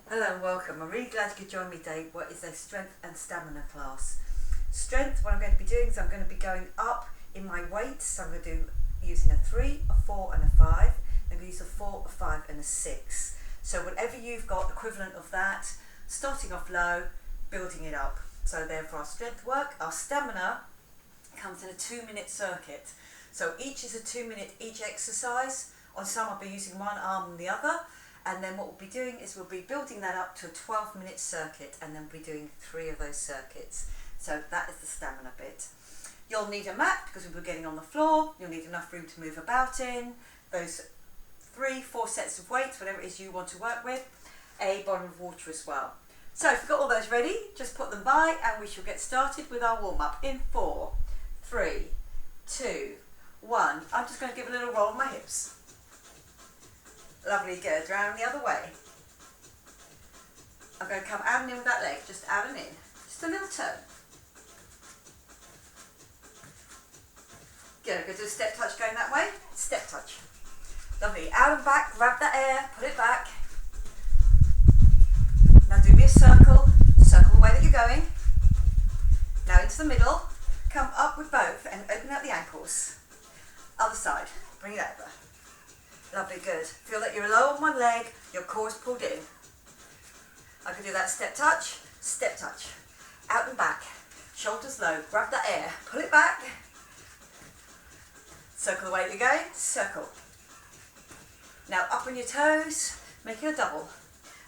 Hello and welcome. I'm really glad you could join me today. What is a strength and stamina class? Strength, what I'm going to be doing is I'm going to be going up in my weights. So I'm going to do using a 3, a 4 and a 5. I'm going to use a 4, a 5 and a 6. So whatever you've got equivalent of that, starting off low, building it up. So therefore our strength work, our stamina comes in a 2-minute circuit. So each is a 2-minute each exercise. On some I'll be using one arm and the other. And then what we'll be doing is we'll be building that up to a 12-minute circuit, and then we'll be doing 3 of those circuits. So that is the stamina bit. You'll need a mat because we'll be getting on the floor. You'll need enough room to move about in. Those 3, 4 sets of weights, whatever it is you want to work with. A bottle of water as well. So if you've got all those ready, just put them by and we shall get started with our warm-up in 4, 3, 2, 1. I'm just going to give a little roll on my hips. Lovely, good. Round the other way. I'm going to come out and in with that leg, just out and in. Just a little turn. Good, I'm going to do a step touch going that way. Step touch. Lovely. Out and back, grab that air, put it back. Now do me a circle. Circle the way that you're going. Now into the middle. Come up with both and open out the ankles. Other side. Bring it over. Lovely, good. Feel that you're low on one leg, your core is pulled in. I can do that step touch, out and back, shoulders low, grab that air, pull it back, circle the way that you're going, circle. Now up on your toes, make it a double.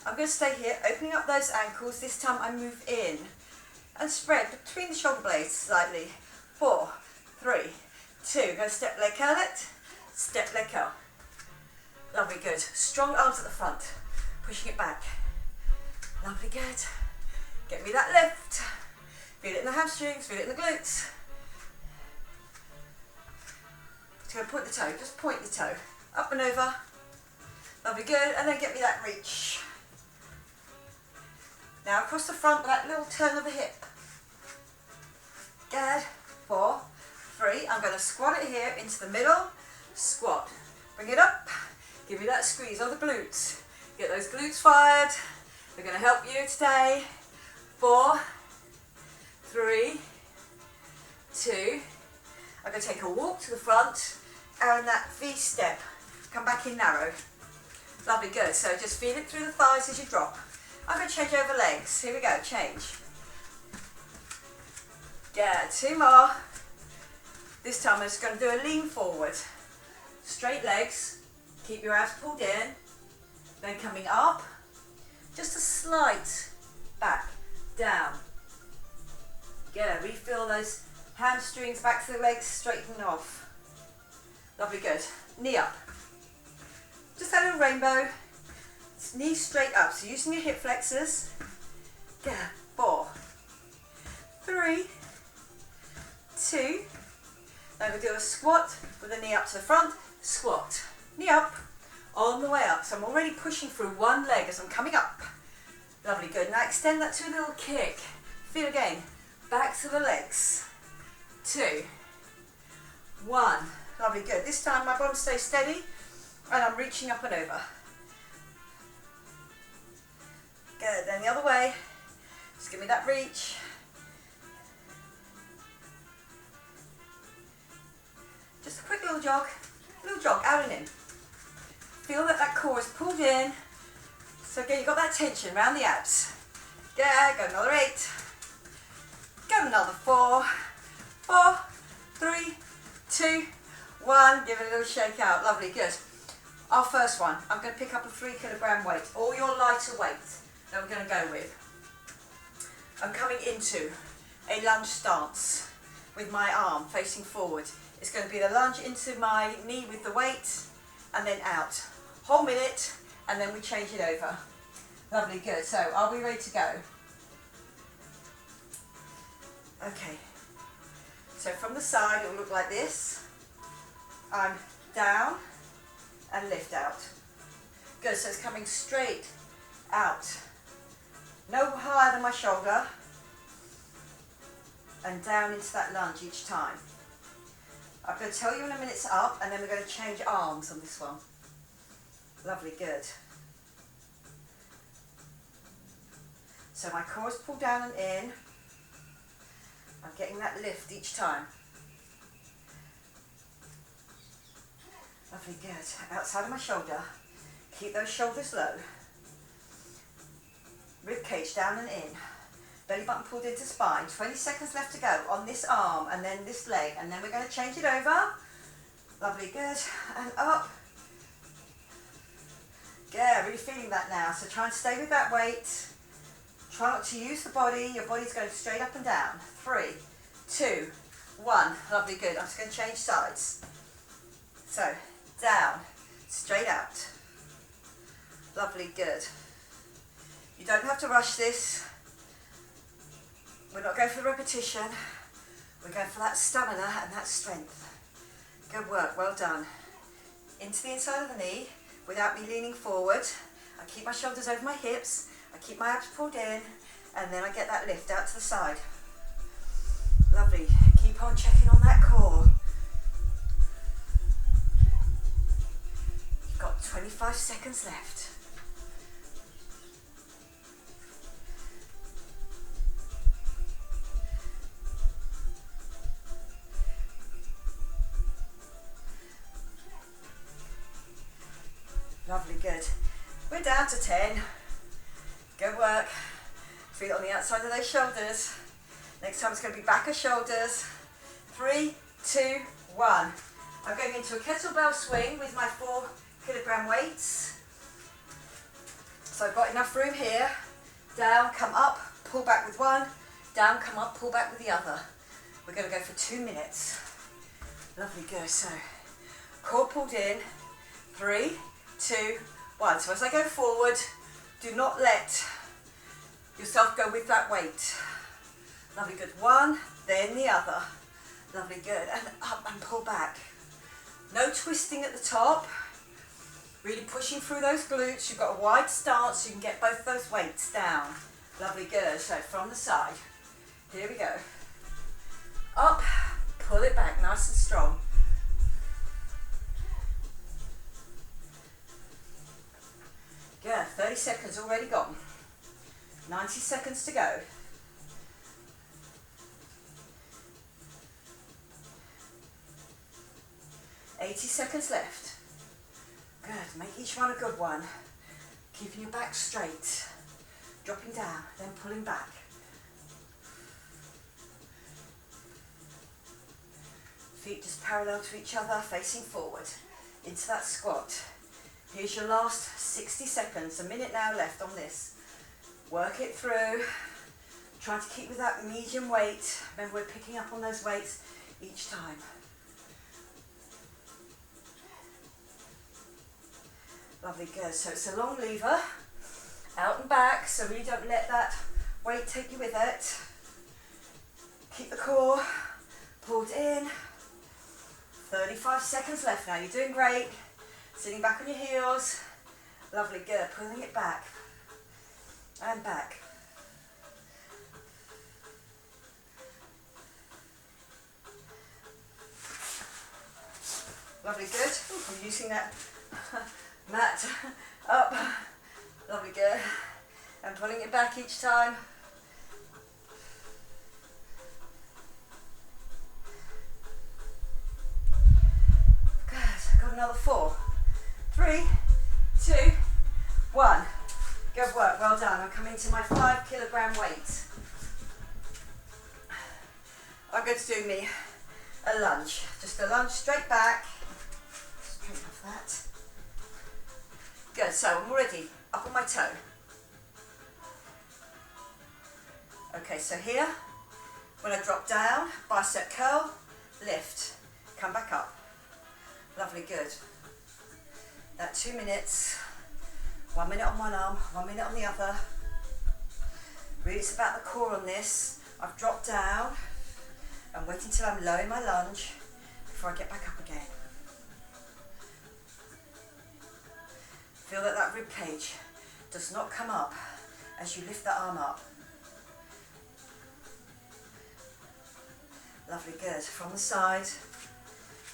I'm going to stay here, opening up those ankles. This time I move in and spread between the shoulder blades slightly. 4, 3, 2, going to step leg curl it, step leg curl. Lovely, good. Strong arms at the front, pushing it back. Lovely, good. Get me that lift. Feel it in the hamstrings, feel it in the glutes. Just going to point the toe, just point the toe. Up and over. Lovely, good. And then get me that reach. Now across the front with that little turn of the hip. Good. 4, 3. I'm going to squat it here into the middle. Squat. Bring it up. Give me that squeeze on the glutes. Get those glutes fired. They're going to help you today. 4, 3, 2. I'm going to take a walk to the front. And that V step. Come back in narrow. Lovely, good. So just feel it through the thighs as you drop. I'm going to change over legs. Here we go, change. Yeah, 2 more. This time I'm just going to do a lean forward. Straight legs. Keep your abs pulled in, then coming up, just a slight back, down. Good, refill those hamstrings, back to the legs, straighten off. Lovely, good. Knee up. Just that little rainbow, knees straight up. So using your hip flexors. Good, 4, 3, 2. Then we'll do a squat with the knee up to the front, squat. Knee up, on the way up. So I'm already pushing through one leg as I'm coming up. Lovely, good. Now extend that to a little kick. Feel again. Back to the legs. 2, 1. Lovely, good. This time my bottom stays steady and I'm reaching up and over. Good, then the other way. Just give me that reach. Just a quick little jog, out and in. Feel that that core is pulled in. So again, you've got that tension around the abs. Yeah, go another 8. Go another 4. 4, 3, 2, 1. Give it a little shake out. Lovely, good. Our first one, I'm going to pick up a 3 kilogram weight, or your lighter weight that we're going to go with. I'm coming into a lunge stance with my arm facing forward. It's going to be the lunge into my knee with the weight and then out. Whole minute and then we change it over. Lovely, good. So are we ready to go? Okay. So from the side it will look like this. I'm down and lift out. Good, so it's coming straight out. No higher than my shoulder. And down into that lunge each time. I'm going to tell you in a minute it's up and then we're going to change arms on this one. Lovely, good. So my core is pulled down and in. I'm getting that lift each time. Lovely, good. Outside of my shoulder. Keep those shoulders low. Rib cage down and in. Belly button pulled into spine. 20 seconds left to go on this arm and then this leg. And then we're going to change it over. Lovely, good. And up. Yeah, really feeling that now. So try and stay with that weight. Try not to use the body. Your body's going straight up and down. 3, 2, 1. Lovely, good. I'm just going to change sides. So, down, straight out. Lovely, good. You don't have to rush this. We're not going for the repetition. We're going for that stamina and that strength. Good work, well done. Into the inside of the knee without me leaning forward. I keep my shoulders over my hips. I keep my abs pulled in, and then I get that lift out to the side. Lovely. Keep on checking on that core. You've got 25 seconds left. Lovely, good. We're down to 10. Good work. Feel it on the outside of those shoulders. Next time it's going to be back of shoulders. 3, 2, 1. I'm going into a kettlebell swing with my 4 kilogram weights. So I've got enough room here. Down, come up, pull back with one. Down, come up, pull back with the other. We're going to go for 2 minutes. Lovely, good. So core pulled in. 3, 2, 1. So as I go forward, do not let yourself go with that weight. Lovely, good. 1, then the other. Lovely, good. And up and pull back. No twisting at the top. Really pushing through those glutes. You've got a wide stance so you can get both those weights down. Lovely, good. So from the side. Here we go. Up, pull it back, nice and strong. Good, 30 seconds already gone. 90 seconds to go. 80 seconds left. Good, make each one a good one. Keeping your back straight. Dropping down, then pulling back. Feet just parallel to each other, facing forward. Into that squat. Here's your last 60 seconds, a minute now left on this. Work it through. Try to keep with that medium weight. Remember, we're picking up on those weights each time. Lovely, good. So it's a long lever, out and back, so really don't let that weight take you with it. Keep the core pulled in. 35 seconds left now. You're doing great. Sitting back on your heels. Lovely, good. Pulling it back and back. Lovely, good. Ooh, I'm using that mat up. Lovely, good. And pulling it back each time. Good. Got another 4, 3, 2, 1. Good work, well done. I'm coming to my 5 kilogram weight. I'm going to do me a lunge. Just a lunge straight back. Straight off that. Good, so I'm already up on my toe. Okay, so here, when I drop down, bicep curl, lift, come back up. Lovely, good. That 2 minutes, 1 minute on one arm, 1 minute on the other. Really, it's about the core on this. I've dropped down. I'm waiting until I'm low in my lunge before I get back up again. Feel that that rib cage does not come up as you lift the arm up. Lovely, good. From the side,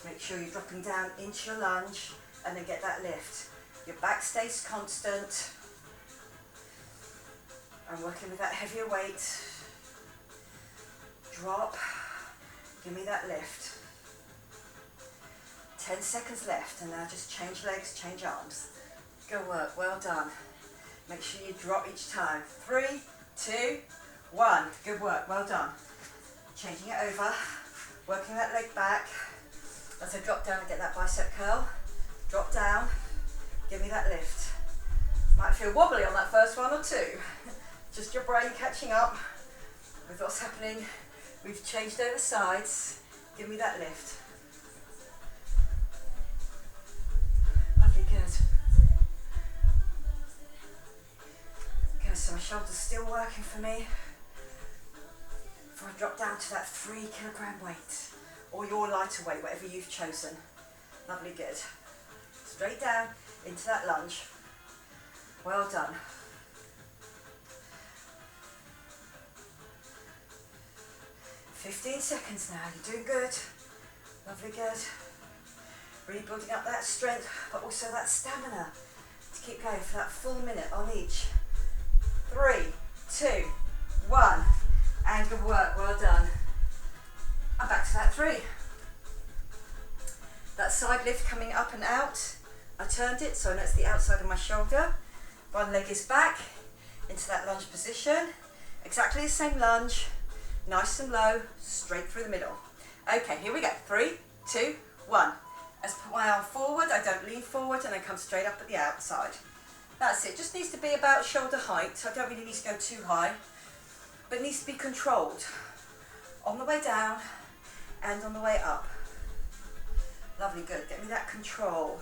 make sure you're dropping down into your lunge and then get that lift. Your back stays constant. I'm working with that heavier weight. Drop. Give me that lift. 10 seconds left, and now just change legs, change arms. Good work, well done. Make sure you drop each time. 3, 2, 1. Good work, well done. Changing it over, working that leg back. As I drop down and get that bicep curl. Drop down, give me that lift. Might feel wobbly on that first one or two. Just your brain catching up with what's happening. We've changed over sides. Give me that lift. Lovely, good. Good, so my shoulder's still working for me. Before I drop down to that 3 kilogram weight, or your lighter weight, whatever you've chosen. Lovely, good. Straight down into that lunge. Well done. "15 seconds now, you're doing good. Lovely, good. Really building up that strength, but also that stamina to keep going for that full minute on each. 3, 2, 1, and good work, well done. And back to that 3. That side lift coming up and out. I turned it so I know it's the outside of my shoulder. One leg is back into that lunge position. Exactly the same lunge, nice and low, straight through the middle. Okay, here we go. 3, 2, 1. As I put my arm forward, I don't lean forward and I come straight up at the outside. That's it, just needs to be about shoulder height. I don't really need to go too high, but it needs to be controlled. On the way down and on the way up. Lovely, good. Get me that control.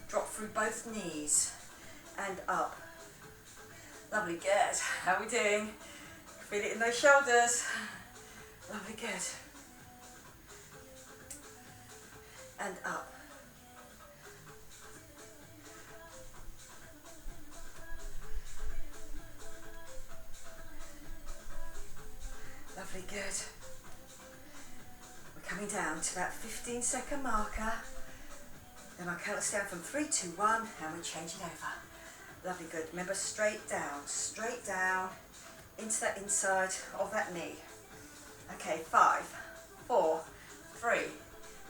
Drop through both knees and up. Lovely, good. How are we doing? Feel it in those shoulders. Lovely, good. And up. Lovely, good. We're coming down to that 15-second marker. Then I'll count us down from 3, 2, 1, and we change it over. Lovely, good. Remember, straight down into that inside of that knee. Okay, 5, 4, 3,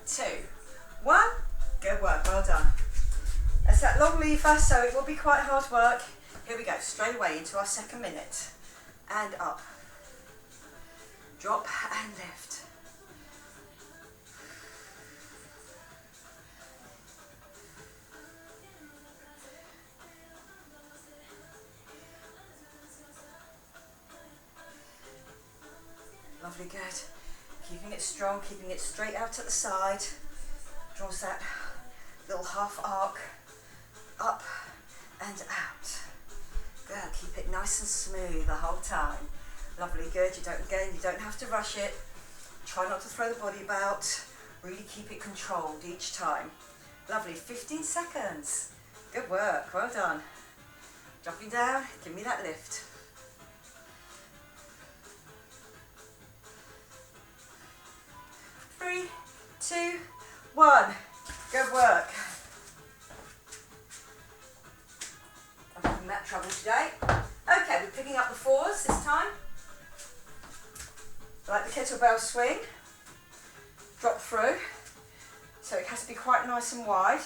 2, 1. Good work, well done. That's that long lever, so it will be quite hard work. Here we go, straight away into our second minute. And up. Drop and lift. Lovely, good. Keeping it strong, keeping it straight out at the side. Draws that little half arc up and out. Good, keep it nice and smooth the whole time. Lovely, good. You don't have to rush it. Try not to throw the body about. Really keep it controlled each time. Lovely, 15 seconds. Good work, well done. Dropping down, give me that lift. 3, 2, 1. Good work. I'm having that trouble today. Okay, we're picking up the 4s this time. Like the kettlebell swing. Drop through. So it has to be quite nice and wide.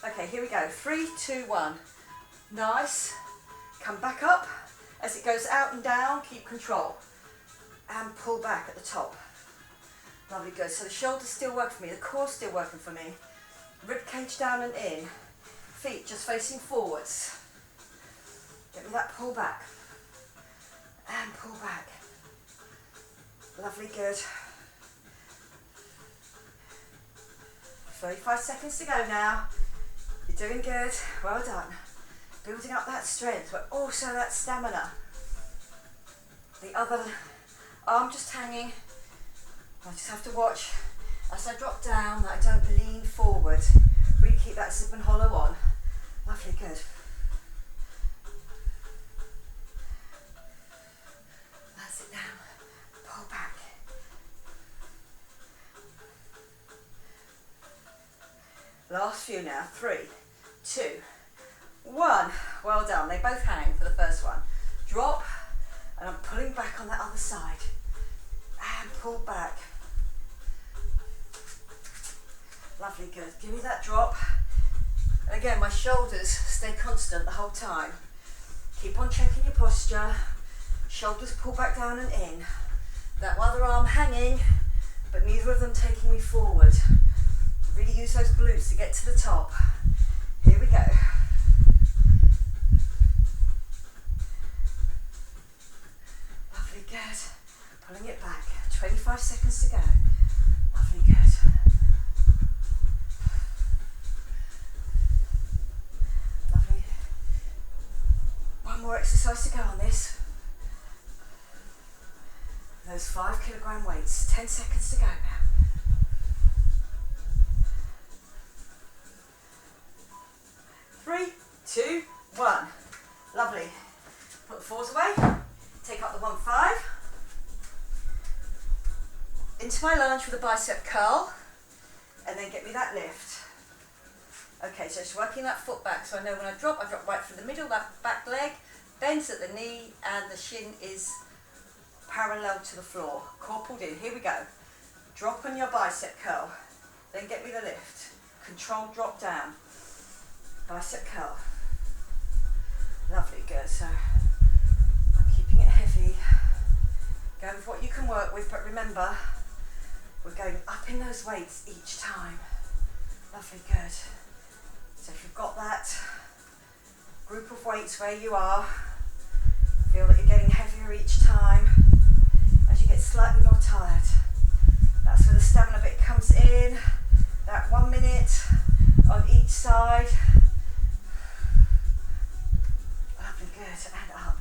Okay, here we go. 3, 2, 1. Nice. Come back up. As it goes out and down, keep control. And pull back at the top. Lovely, good. So the shoulders still working for me, the core's still working for me. Rib cage down and in. Feet just facing forwards. Get me that pull back. And pull back. Lovely, good. 35 seconds to go now. You're doing good. Well done. Building up that strength, but also that stamina. The other arm just hanging. I just have to watch as I drop down that I don't lean forward. Really keep that zip and hollow on. Lovely, good. That's it down. Pull back. Last few now. 3, 2, 1. Well done. They both hang for the first one. Drop And I'm pulling back on that other side. And pull back. Lovely, good. Give me that drop. And again, my shoulders stay constant the whole time. Keep on checking your posture. Shoulders pull back down and in. That other arm hanging, but neither of them taking me forward. Really use those glutes to get to the top. Here we go. Lovely, good. Pulling it back. 25 seconds to go. Lovely, good. Lovely. One more exercise to go on this. Those 5 kilogram weights. 10 seconds to go now. 3, 2, 1. Lovely. Put the 4s away. Take up the 1-5. Into my lunge with a bicep curl. And then get me that lift. Okay, so it's working that foot back. So I know when I drop right through the middle, that back leg bends at the knee and the shin is parallel to the floor. Core pulled in. Here we go. Drop on your bicep curl. Then get me the lift. Controlled drop down. Bicep curl. Lovely, good. So I'm keeping it heavy. Go with what you can work with, but remember, we're going up in those weights each time. Lovely, good. So if you've got that group of weights where you are, feel that you're getting heavier each time as you get slightly more tired. That's where the stamina bit comes in. That 1 minute on each side. Lovely, good, and up.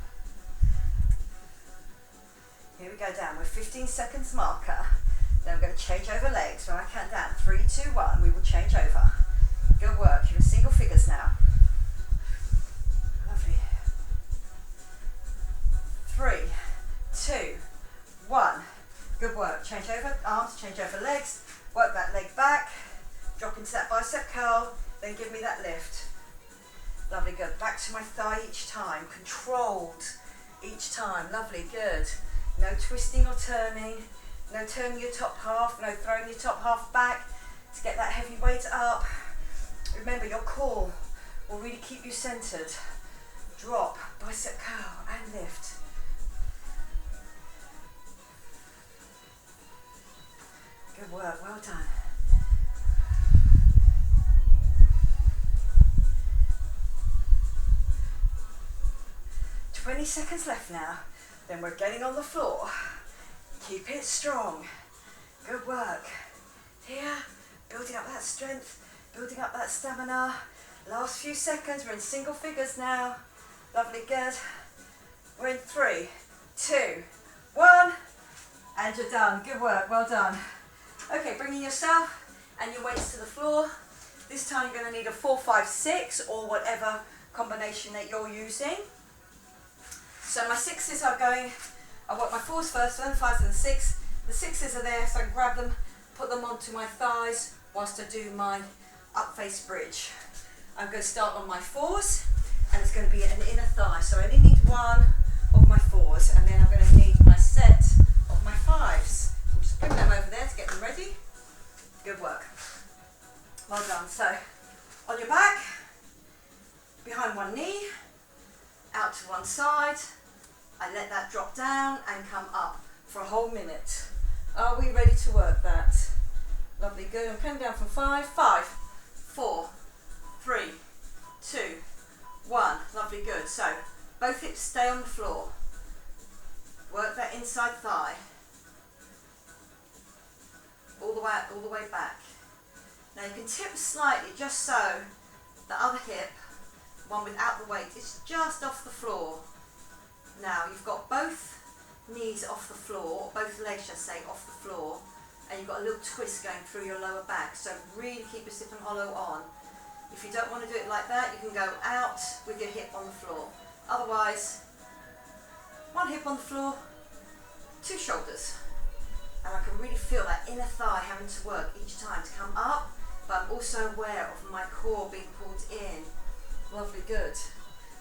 Here we go down with 15 seconds marker. Then we're going to change over legs. When I count down 3, 2, 1, we will change over. Good work. You're in single figures now. Lovely. 3, 2, 1. Good work. Change over arms, change over legs. Work that leg back. Drop into that bicep curl. Then give me that lift. Lovely, good. Back to my thigh each time. Controlled each time. Lovely, good. No twisting or turning. No turning your top half. No throwing your top half back to get that heavy weight up. Remember, your core will really keep you centered. Drop, bicep curl, and lift. Good work, well done. "20 seconds left now. Then we're getting on the floor. Keep it strong. Good work. Here, building up that strength, building up that stamina. Last few seconds, we're in single figures now. Lovely, good. We're in 3, 2, 1, and you're done. Good work, well done. Okay, bringing yourself and your weights to the floor. This time you're going to need a 4, 5, 6 or whatever combination that you're using. So my 6s are going, I want my 4s first, then 5s and 6. The 6s are there, so I can grab them, put them onto my thighs whilst I do my up face bridge. I'm going to start on my 4s, and it's going to be an inner thigh. So I only need one of my 4s, and then I'm going to need my set of my 5s. I'm just bring them over there to get them ready. Good work. Well done. So on your back, behind one knee, out to one side. I let that drop down and come up for a whole minute. Are we ready to work that? Lovely, good. I'm coming down from 5, 5, 4, 3, 2, 1. Lovely, good. So both hips stay on the floor. Work that inside thigh. All the way back. Now you can tip slightly just so the other hip, one without the weight, is just off the floor. Now you've got both knees off the floor, both legs, should I say, off the floor, and you've got a little twist going through your lower back. So really keep your hip and hollow on. If you don't want to do it like that, you can go out with your hip on the floor. Otherwise, one hip on the floor, 2 shoulders. And I can really feel that inner thigh having to work each time to come up, but I'm also aware of my core being pulled in. Lovely, good.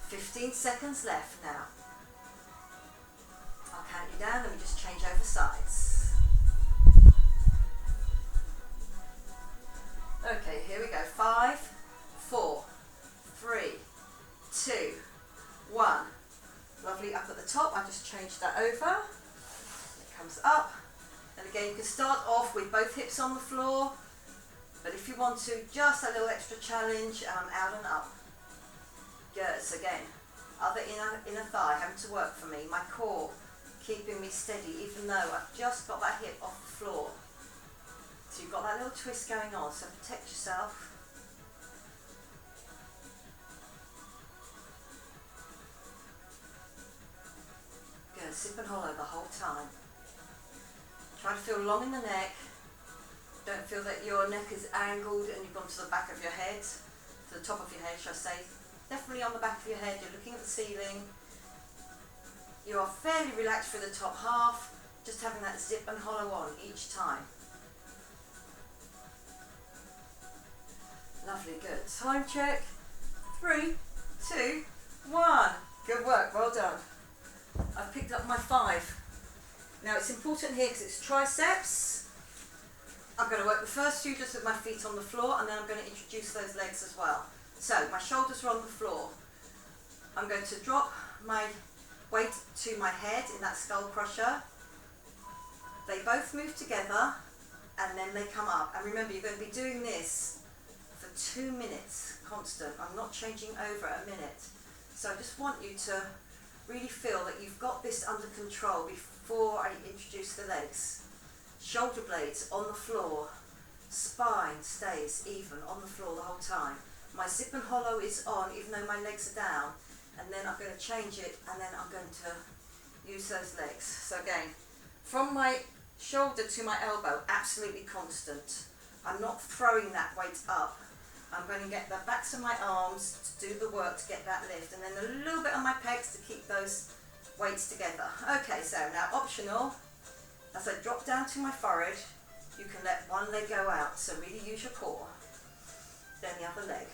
15 seconds left now. count you down, then we just change over sides. Okay, here we go. 5, 4, 3, 2, 1. Lovely, up at the top, I've just changed that over. It comes up. And again, you can start off with both hips on the floor, but if you want to, just a little extra challenge, out and up. Good, so again, other inner thigh having to work for me, my core keeping me steady, even though I've just got that hip off the floor. So you've got that little twist going on, so protect yourself. Good, sip and hollow the whole time. Try to feel long in the neck. Don't feel that your neck is angled and you've gone to the back of your head, to the top of your head, shall I say. Definitely on the back of your head, you're looking at the ceiling. You are fairly relaxed through the top half, just having that zip and hollow on each time. Lovely, good. Time check. 3, 2, 1. Good work, well done. I've picked up my 5. Now it's important here because it's triceps. I'm going to work the first few just with my feet on the floor, and then I'm going to introduce those legs as well. So my shoulders are on the floor. I'm going to drop my weight to my head in that skull crusher. They both move together and then they come up. And remember, you're going to be doing this for 2 minutes constant. I'm not changing over a minute. So I just want you to really feel that you've got this under control before I introduce the legs. Shoulder blades on the floor, spine stays even on the floor the whole time. My zip and hollow is on even though my legs are down, and then I'm going to change it, and then I'm going to use those legs. So again, from my shoulder to my elbow, absolutely constant. I'm not throwing that weight up. I'm going to get the backs of my arms to do the work to get that lift, and then a little bit on my pegs to keep those weights together. Okay, so now optional, as I drop down to my forehead, you can let one leg go out, so really use your core. Then the other leg.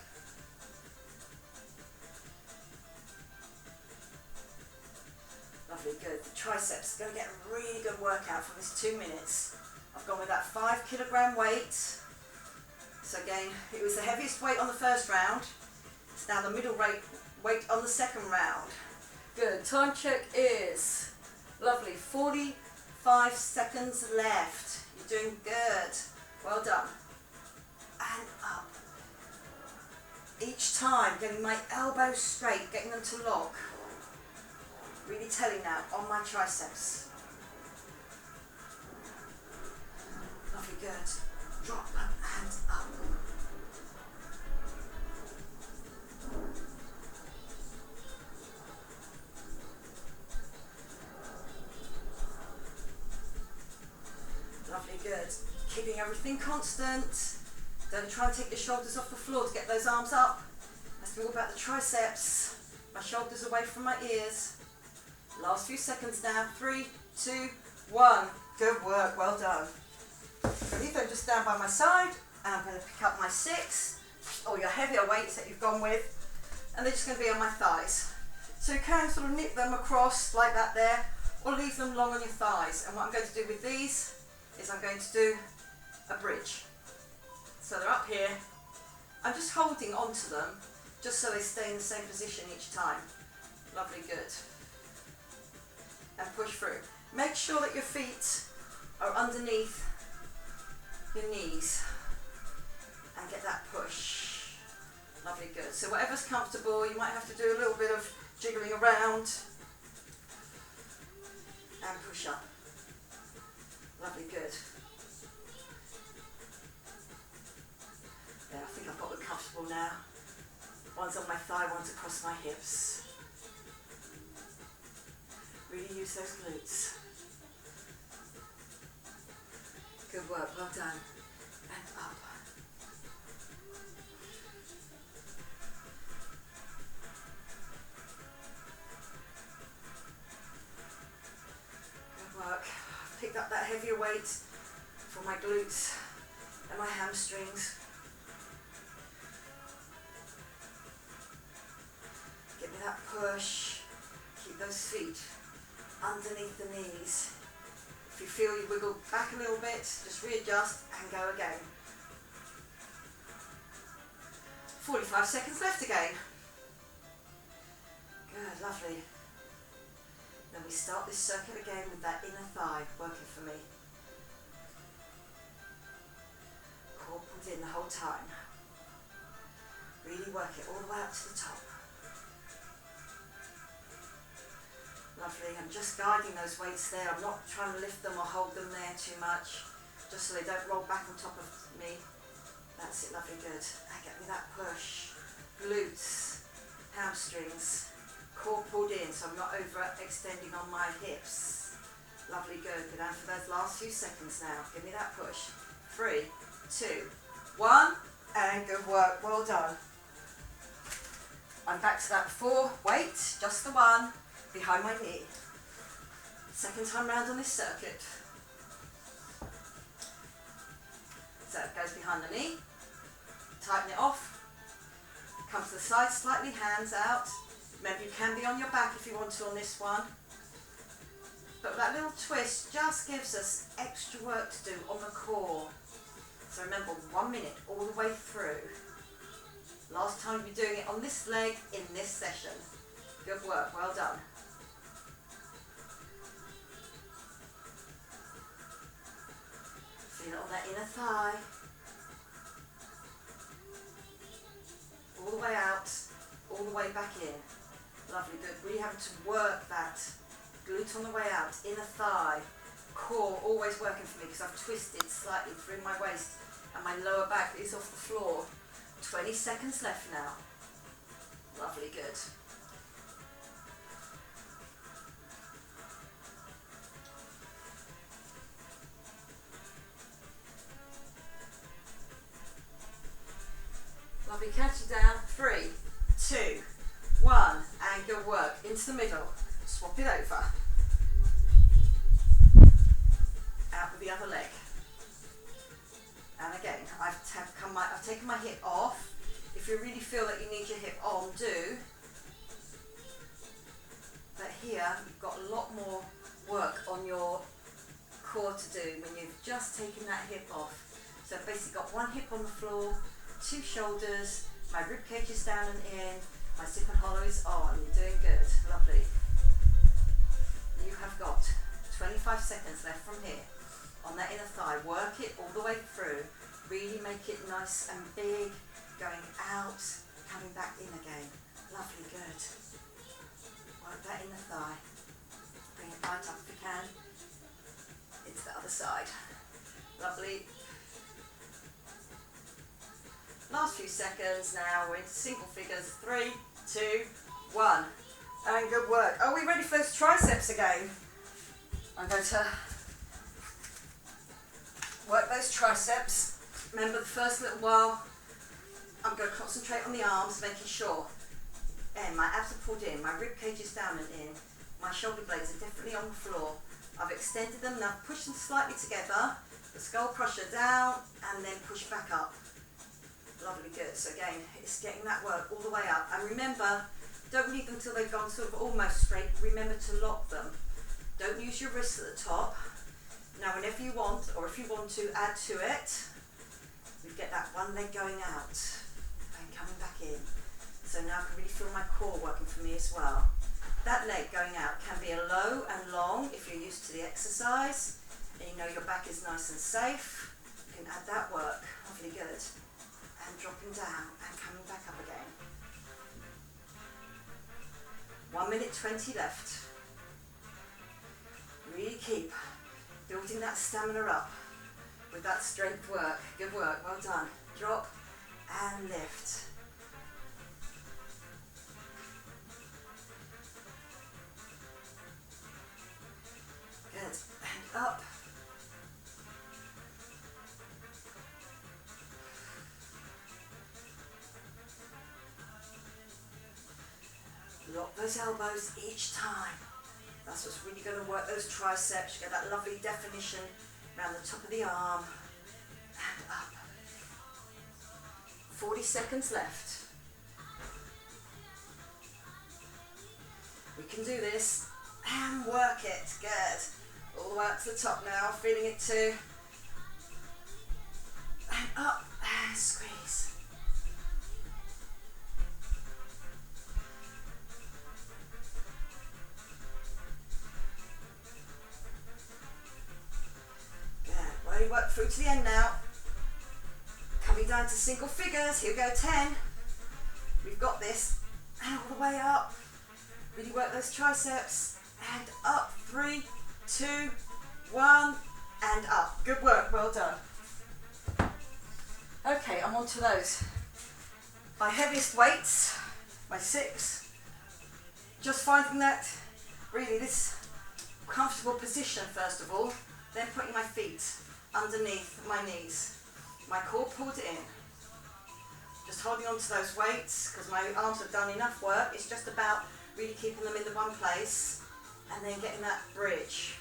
Lovely, good. The triceps is going to get a really good workout from this 2 minutes. I've gone with that 5 kilogram weight. So again, it was the heaviest weight on the first round. It's now the middle weight on the second round. Good, time check is lovely, 45 seconds left. You're doing good, well done. And up. Each time, getting my elbows straight, getting them to lock. Really telling now on my triceps. Lovely, good. Drop and up. Lovely, good. Keeping everything constant. Don't try and take your shoulders off the floor to get those arms up. Has to be all about the triceps. My shoulders away from my ears. Last few seconds now. 3, 2, 1. Good work, well done. So leave them just down by my side, and I'm going to pick up my 6, or your heavier weights that you've gone with, and they're just going to be on my thighs. So you can sort of knit them across like that there, or leave them long on your thighs. And what I'm going to do with these is I'm going to do a bridge. So they're up here. I'm just holding onto them, just so they stay in the same position each time. Lovely, good. And push through. Make sure that your feet are underneath your knees and get that push. Lovely, good. So whatever's comfortable, you might have to do a little bit of jiggling around and push up. Lovely, good. Yeah, I think I've got them comfortable now. One's on my thigh, one's across my hips. Really use those glutes. Good work, well done. And up. Good work. I've picked up that heavier weight for my glutes and my hamstrings. Give me that push. Keep those feet underneath the knees. If you feel you wiggle back a little bit, just readjust and go again. 45 seconds left again. Good, lovely. Then we start this circuit again with that inner thigh working for me. Core pulled in the whole time. Really work it all the way up to the top. Lovely, I'm just guiding those weights there. I'm not trying to lift them or hold them there too much, just so they don't roll back on top of me. That's it, lovely, good. And get me that push. Glutes, hamstrings, core pulled in so I'm not overextending on my hips. Lovely, good. Go down for those last few seconds now. Give me that push. 3, 2, 1, and good work, well done. I'm back to that 4 weight, just the one, behind my knee. Second time round on this circuit. So it goes behind the knee, tighten it off, come to the side slightly, hands out. Remember you can be on your back if you want to on this one. But that little twist just gives us extra work to do on the core. So remember, 1 minute all the way through. Last time you're doing it on this leg in this session. Good work, well done. Feel it on that inner thigh. All the way out, all the way back in. Lovely, good. Really having to work that glute on the way out, inner thigh, core always working for me because I've twisted slightly through my waist and my lower back is off the floor. 20 seconds left now. Lovely, good. Lovely, counting down. 3, 2, 1, and good work. Into the middle. Swap it over. Out with the other leg. And again, I've taken my hip off. If you really feel that you need your hip on, do. But here, you've got a lot more work on your core to do when you've just taken that hip off. So I've basically got one hip on the floor, 2 shoulders, my rib cage is down and in, my sip and hollow is on. You're doing good, lovely. You have got 25 seconds left from here. On that inner thigh, work it all the way through, really make it nice and big, going out, coming back in again. Lovely, good. Work that inner thigh, bring it right up if you can, into the other side. Lovely. Last few seconds now, we're into single figures. 3, 2, 1, and good work. Are we ready for those triceps again? I'm going to work those triceps. Remember the first little while, I'm going to concentrate on the arms, making sure my abs are pulled in, my rib cage is down and in, my shoulder blades are definitely on the floor. I've extended them, now push them slightly together, the skull crusher down, and then push back up. Lovely, good. So again, it's getting that work all the way up. And remember, don't leave them till they've gone sort of almost straight. Remember to lock them. Don't use your wrists at the top. Now whenever you want, or if you want to add to it, we get that one leg going out and coming back in. So now I can really feel my core working for me as well. That leg going out can be a low and long if you're used to the exercise and you know your back is nice and safe. You can add that work. Lovely, good. And dropping down and coming back up again. 1 minute 20 left. Really keep building that stamina up with that strength work. Good work, well done. Drop and lift. Good, and up. Lock those elbows each time. That's what's really going to work those triceps. You get that lovely definition around the top of the arm and up. 40 seconds left. We can do this. and work it. Good. All the way up to the top now, feeling it too. And up and squeeze. Good. Really work through to the end now. Coming down to single figures. Here we go, 10. We've got this. And all the way up. Really work those triceps. And up. 3, 2, 1. And up. Good work. Well done. Okay, I'm on to those. My heaviest weights, my 6. Just finding that really this comfortable position first of all. Then putting my feet underneath my knees. My core pulled in. Just holding on to those weights because my arms have done enough work. It's just about really keeping them in the one place and then getting that bridge.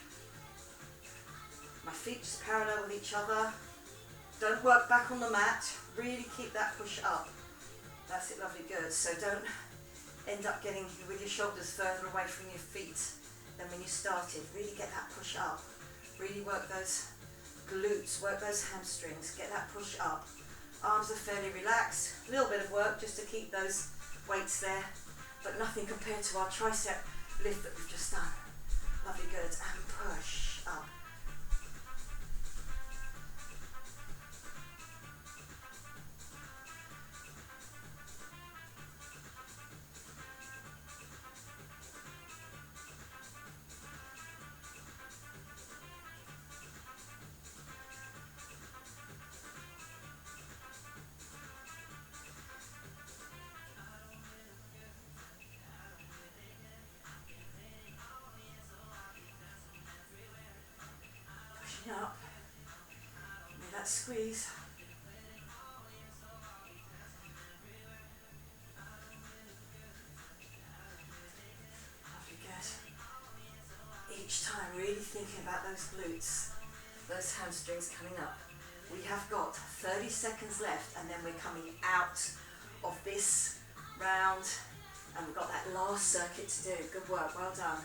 My feet just parallel with each other. Don't work back on the mat. Really keep that push up. That's it, lovely, good. So don't end up getting with your shoulders further away from your feet than when you started. Really get that push up. Really work those glutes, work those hamstrings, get that push up. Arms are fairly relaxed. A little bit of work just to keep those weights there, but nothing compared to our tricep lift that we've just done. Lovely, good, and push up. Up, give me that squeeze. Lovely, good. Each time really thinking about those glutes, those hamstrings coming up. We have got 30 seconds left and then we're coming out of this round and we've got that last circuit to do. Good work, well done.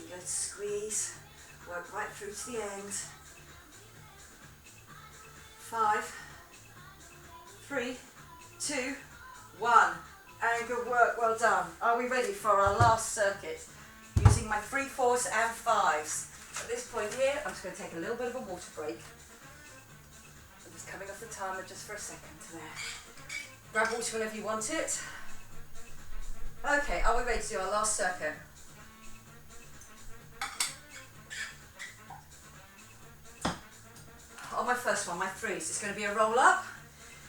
Good, squeeze, work right through to the end. 5, 3, 2, 1, and good work, well done. Are we ready for our last circuit? Using my 3, 4s and 5s. At this point here, I'm just going to take a little bit of a water break. I'm just coming off the timer just for a second there. Grab water whenever you want it. Okay, are we ready to do our last circuit? On my first one, my 3s, it's going to be a roll up,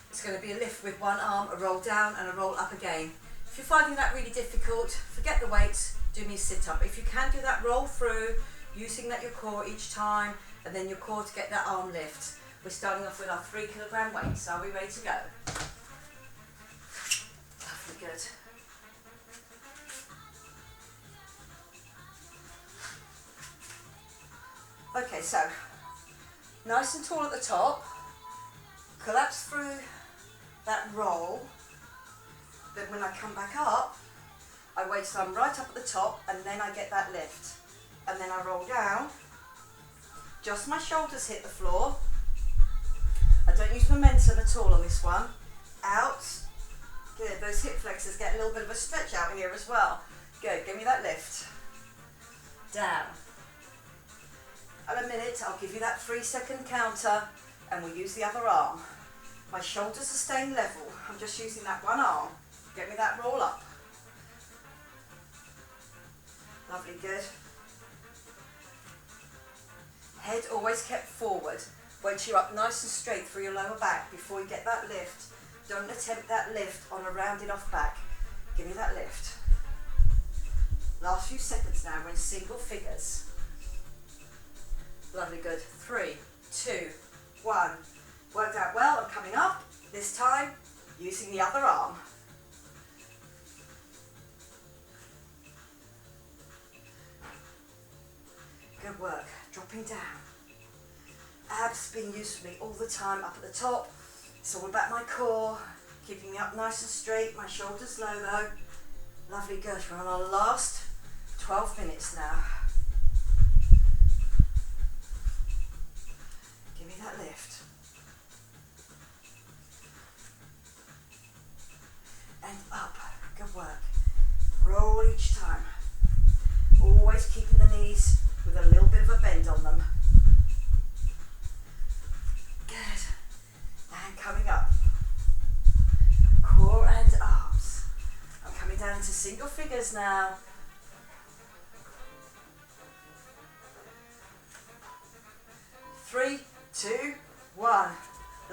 it's going to be a lift with one arm, a roll down and a roll up again. If you're finding that really difficult, forget the weights, do me a sit up. If you can do that roll through, using that your core each time and then your core to get that arm lift. We're starting off with our 3 kilogram weights. Are we ready to go? Lovely, good. Okay, so nice and tall at the top, collapse through that roll, then when I come back up, I wait till I'm right up at the top and then I get that lift. And then I roll down, just my shoulders hit the floor. I don't use momentum at all on this one. Out, good, those hip flexors get a little bit of a stretch out here as well. Good, give me that lift. Down. In a minute, I'll give you that 3-second counter and we'll use the other arm. My shoulders are staying level. I'm just using that one arm. Get me that roll up. Lovely, good. Head always kept forward. Wait till you're up nice and straight through your lower back before you get that lift. Don't attempt that lift on a rounded off back. Give me that lift. Last few seconds now, we're in single figures. Lovely, good. 3, 2, 1. Worked out well. I'm coming up. This time, using the other arm. Good work. Drop dropping down. Abs being used for me all the time, up at the top. It's all about my core, keeping me up nice and straight, my shoulders low though. Lovely, good. We're on our last 12 minutes now. Give me that lift. And up, good work. Roll each time. Always keeping the knees with a little bit of a bend on them. Good. And coming up. Core and arms. I'm coming down into single figures now. 3, 2, 1.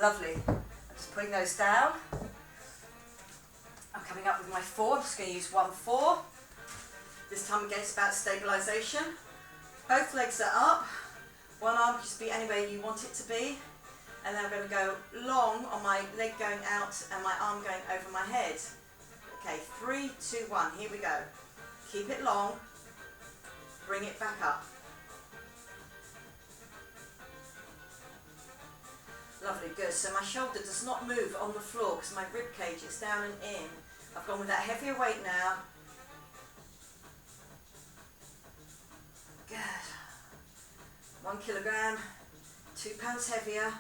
Lovely. I'm just putting those down. I'm coming up with my 4. I'm just going to use 1, 4. This time again it's about stabilisation. Both legs are up. One arm can just be anywhere you want it to be. And then I'm going to go long on my leg going out and my arm going over my head. Okay, 3, 2, 1. Here we go. Keep it long. Bring it back up. Lovely, good. So my shoulder does not move on the floor because my rib cage is down and in. I've gone with that heavier weight now. Good. 1 kilogram, 2 pounds heavier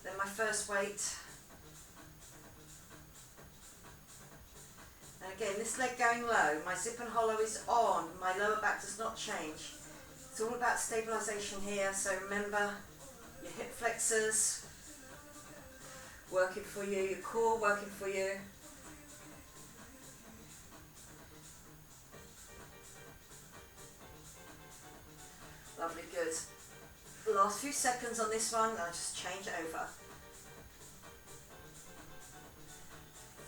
than my first weight. And again, this leg going low, my zip and hollow is on, my lower back does not change. It's all about stabilisation here, so remember your hip flexors working for you, your core working for you. Lovely, good. Last few seconds on this one, I'll just change it over.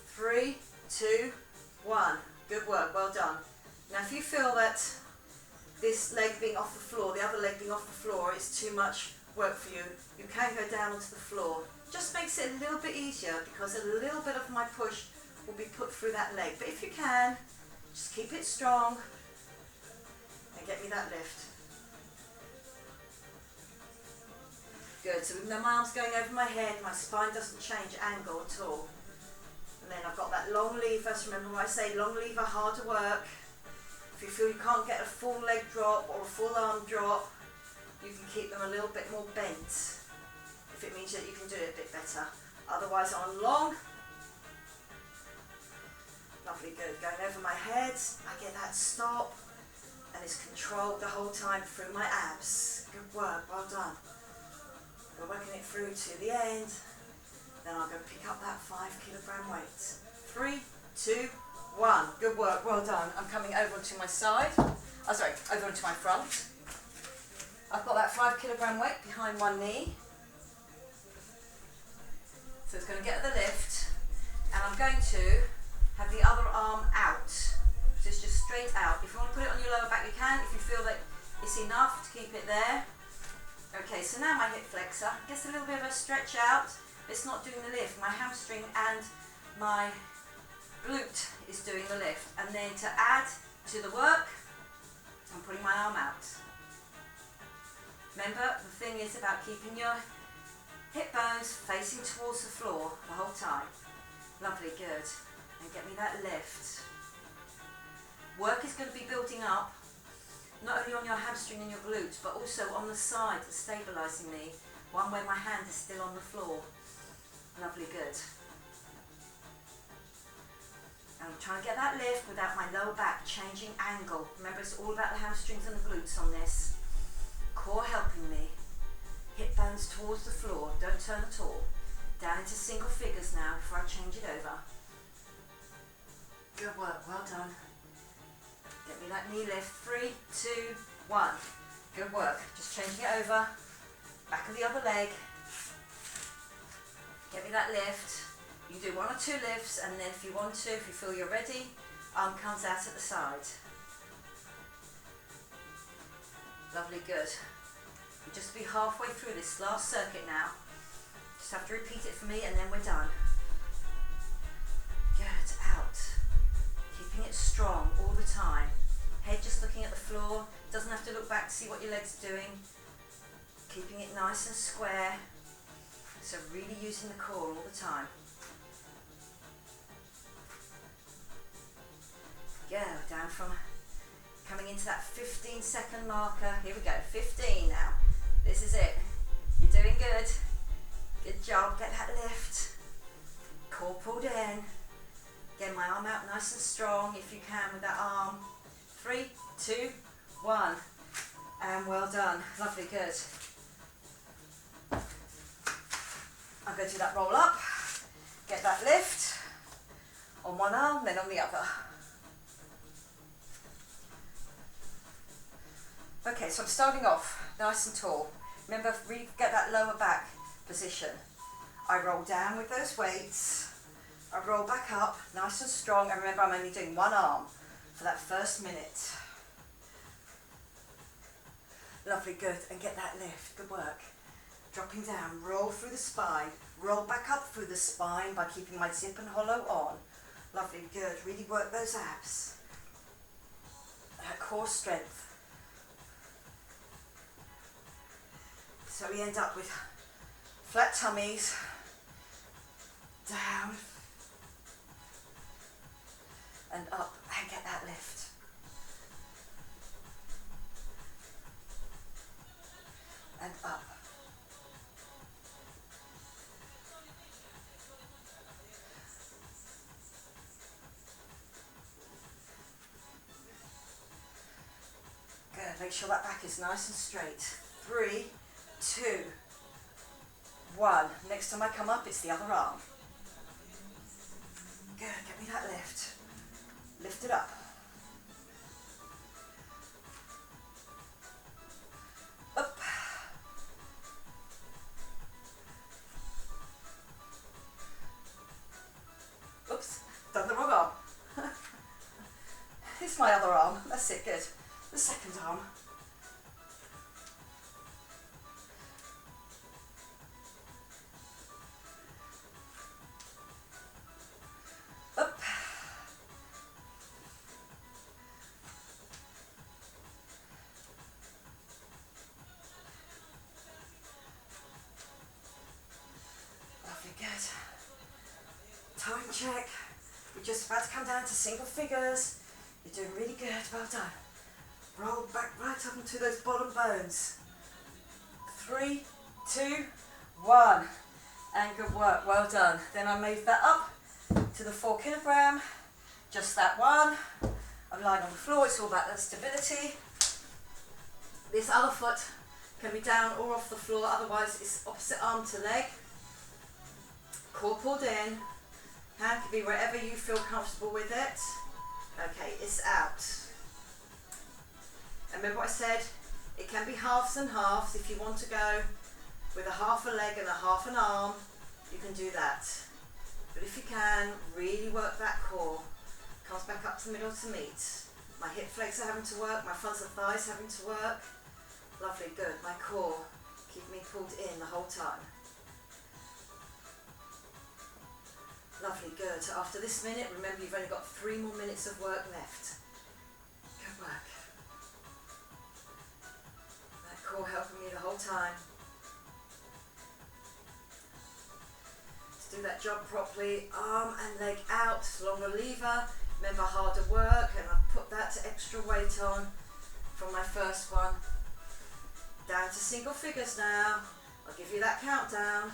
3, 2, 1. Good work, well done. Now if you feel that this leg being off the floor, the other leg being off the floor is too much work for you, you can go down onto the floor. Just makes it a little bit easier because a little bit of my push will be put through that leg. But if you can, just keep it strong and get me that lift. Good, so with my arms going over my head, my spine doesn't change angle at all. And then I've got that long lever, so remember when I say long lever, harder work. If you feel you can't get a full leg drop or a full arm drop, you can keep them a little bit more bent, if it means that you can do it a bit better. Otherwise on long, lovely, good. Going over my head, I get that stop, and it's controlled the whole time through my abs. Good work, well done. We're working it through to the end. Then I'm going to pick up that 5 kilogram weight. 3, 2, 1. Good work, well done. I'm coming over onto my side. Over onto my front. I've got that 5 kilogram weight behind one knee. So it's going to get the lift. And I'm going to have the other arm out. So it's just straight out. If you want to put it on your lower back, you can. If you feel that it's enough to keep it there. Okay, so now my hip flexor gets a little bit of a stretch out. It's not doing the lift. My hamstring and my glute is doing the lift. And then to add to the work, I'm putting my arm out. Remember, the thing is about keeping your hip bones facing towards the floor the whole time. Lovely, good. And get me that lift. Work is going to be building up, not only on your hamstring and your glutes, but also on the side that's stabilising me, one where my hand is still on the floor. Lovely, good. And I'm trying to get that lift without my lower back changing angle. Remember, it's all about the hamstrings and the glutes on this. Core helping me. Hip bones towards the floor, don't turn at all. Down into single figures now before I change it over. Good work, well done. Get me that knee lift. 3, 2, 1. Good work. Just changing it over. Back of the other leg. Get me that lift. You do 1 or 2 lifts, and then if you want to, if you feel you're ready, arm comes out at the side. Lovely, good. We'll just be halfway through this last circuit now. Just have to repeat it for me, and then we're done. Good, out. Keeping it strong all the time. Head just looking at the floor. Doesn't have to look back to see what your legs are doing. keeping it nice and square. So really using the core all the time. Go down from coming into that 15-second marker. Here we go, 15 now. This is it. You're doing good. Good job, get that lift. Core pulled in. Get my arm out nice and strong if you can with that arm. 3, 2, 1. And well done. Lovely, good. I'm going to do that roll up. Get that lift on one arm, then on the other. Okay, so I'm starting off nice and tall. Remember, really get that lower back position. I roll down with those weights. I roll back up, nice and strong. And remember, I'm only doing one arm for that first minute. Lovely, good. And get that lift, good work. Dropping down, roll through the spine. Roll back up through the spine by keeping my zip and hollow on. Lovely, good. Really work those abs. That core strength. So we end up with flat tummies, down, and up, and get that lift. And up. Good, make sure that back is nice and straight. 3, 2, 1. Next time I come up, it's the other arm. Good, get me that lift. Lift it up. Up. Oops, done the wrong arm. It's my other arm. That's it, good. The second arm. Up. Lovely, good. Time check. We're just about to come down to single figures. You're doing really good, well done. Roll back right up into those bottom bones. 3, 2, 1. And good work, well done. Then I move that up to the 4 kilogram. Just that one. I'm lying on the floor, it's all about that stability. This other foot can be down or off the floor, otherwise it's opposite arm to leg. Core pulled in. Hand can be wherever you feel comfortable with it. Okay, it's out. And remember what I said, it can be halves and halves. If you want to go with a half a leg and a half an arm, you can do that. But if you can, really work that core. Comes back up to the middle to meet. My hip flexors are having to work, my fronts of thighs having to work. Lovely, good. My core, keep me pulled in the whole time. Lovely, good. So after this minute, remember you've only got 3 more minutes of work left. Good work. That core helping me the whole time. To do that job properly, arm and leg out, longer lever. Remember harder work, and I've put that extra weight on from my first one. Down to single figures now. I'll give you that countdown.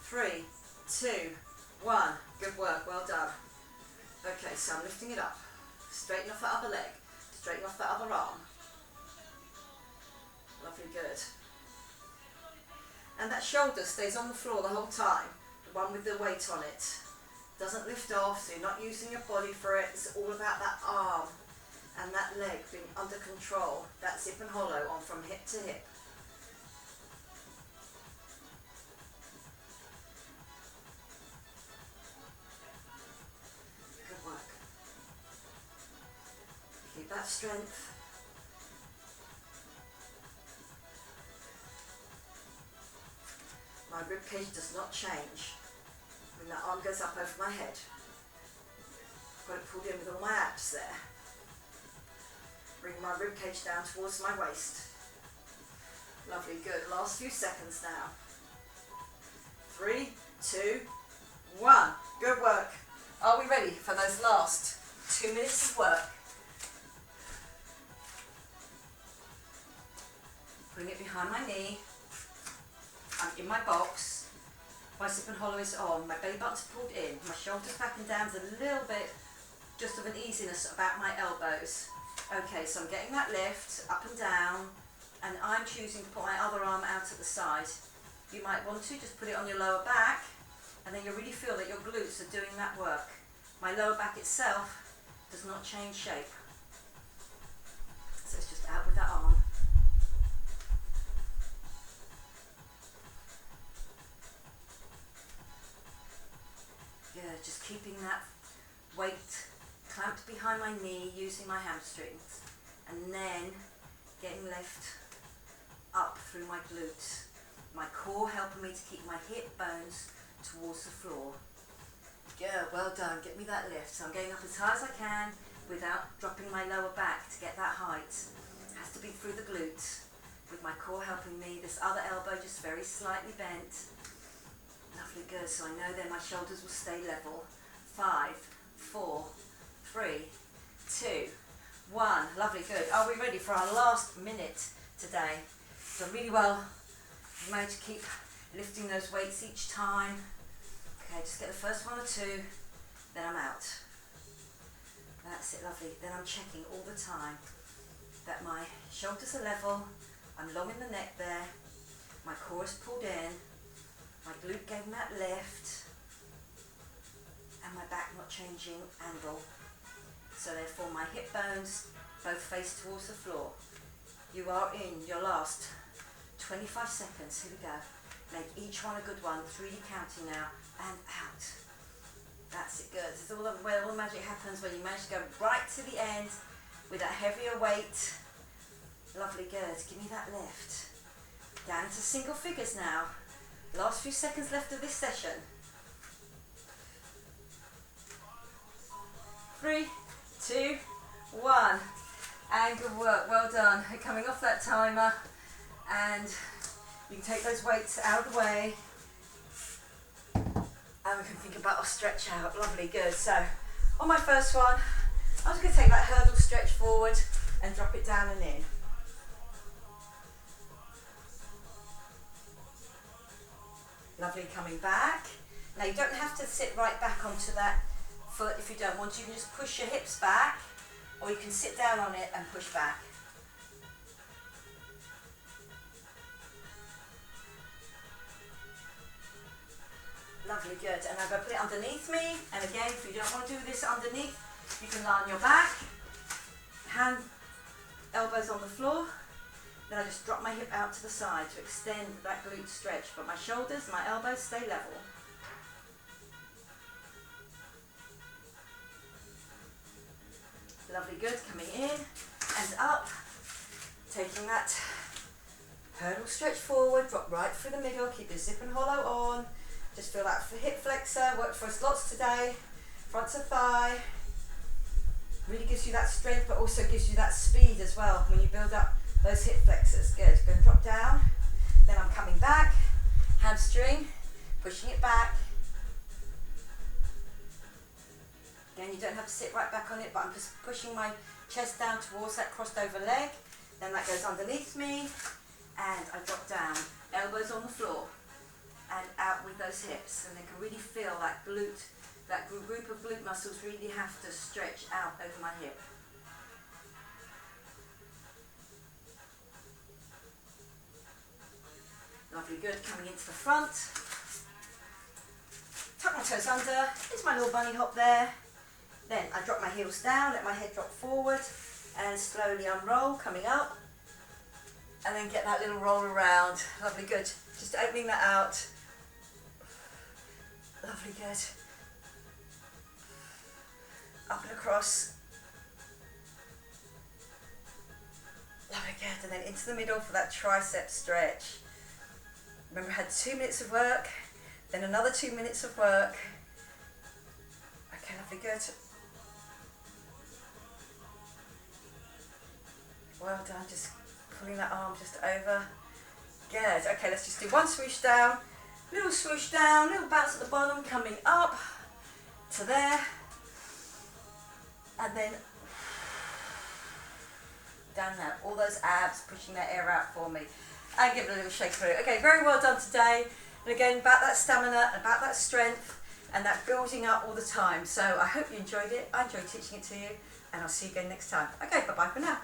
3, 2, 1. Good work, well done. Okay, so I'm lifting it up. Straighten off that other leg. Straighten off that other arm. Lovely, good. And that shoulder stays on the floor the whole time. The one with the weight on it. Doesn't lift off, so you're not using your body for it. It's all about that arm and that leg being under control. That zip and hollow on from hip to hip. Good work. Keep that strength. My rib cage does not change when that arm goes up over my head. I've got it pulled in with all my abs there. Bring my rib cage down towards my waist. Lovely, good. Last few seconds now. 3, 2, 1. Good work. Are we ready for those last 2 minutes of work? Bring it behind my knee. I'm in my box. Bicep and hollow is on. My belly button's pulled in. My shoulders back and down. There's a little bit just of an easiness about my elbows. Okay, so I'm getting that lift up and down, and I'm choosing to put my other arm out at the side. You might want to just put it on your lower back, and then you'll really feel that your glutes are doing that work. My lower back itself does not change shape. So it's just out with that arm. Good, just keeping that weight clamped behind my knee using my hamstrings, and then getting lift up through my glutes. My core helping me to keep my hip bones towards the floor. Good, well done, get me that lift. So I'm going up as high as I can without dropping my lower back to get that height. It has to be through the glutes, with my core helping me, this other elbow just very slightly bent. Lovely, good, so I know then my shoulders will stay level. 5, 4, 3, 2, 1. Lovely, good. Are we ready for our last minute today? So really well, you managed to keep lifting those weights each time. Okay, just get the first 1 or 2, then I'm out. That's it, lovely. Then I'm checking all the time that my shoulders are level, I'm long in the neck there, my core is pulled in, my glute gave that lift, and my back not changing angle. So therefore my hip bones both face towards the floor. You are in your last 25 seconds. Here we go. Make each one a good one. 3 counting now, and out. That's it, good. This is all where all the magic happens, when you manage to go right to the end with that heavier weight. Lovely, good. Give me that lift. Down into single figures now. Last few seconds left of this session. 3, 2, 1. And good work, well done. Coming off that timer, and you can take those weights out of the way, and we can think about our stretch out. Lovely, good. So on my first one, I'm just going to take that hurdle stretch forward and drop it down and in. Lovely, coming back. Now you don't have to sit right back onto that foot if you don't want to. You can just push your hips back, or you can sit down on it and push back. Lovely, good. And I'm going to put it underneath me. And again, if you don't want to do this underneath, you can lie on your back, hand, elbows on the floor. Then I just drop my hip out to the side to extend that glute stretch, but my shoulders, my elbows stay level. Lovely, good. Coming in and up, taking that hurdle stretch forward, drop right through the middle, keep your zip and hollow on. Just feel that hip flexor, worked for us lots today. Front to thigh. Really gives you that strength, but also gives you that speed as well when you build up those hip flexors. Good. Going to drop down. Then I'm coming back. Hamstring. Pushing it back. Again, you don't have to sit right back on it, but I'm just pushing my chest down towards that crossed over leg. Then that goes underneath me, and I drop down. Elbows on the floor, and out with those hips. And I can really feel that glute, that group of glute muscles really have to stretch out over my hip. Lovely, good. Coming into the front. Tuck my toes under. There's my little bunny hop there. Then I drop my heels down, let my head drop forward, and slowly unroll, coming up. And then get that little roll around. Lovely, good. Just opening that out. Lovely, good. Up and across. Lovely, good. And then into the middle for that tricep stretch. Remember, I had 2 minutes of work, then another 2 minutes of work. Okay, lovely, good. Well done, just pulling that arm just over. Good. Okay, let's just do one swoosh down, little swoosh down, little bounce at the bottom, coming up to there, and then down there. All those abs, pushing that air out for me. And give it a little shake through. Okay, very well done today. And again, about that stamina, about that strength, and that building up all the time. So I hope you enjoyed it. I enjoyed teaching it to you, and I'll see you again next time. Okay, bye-bye for now.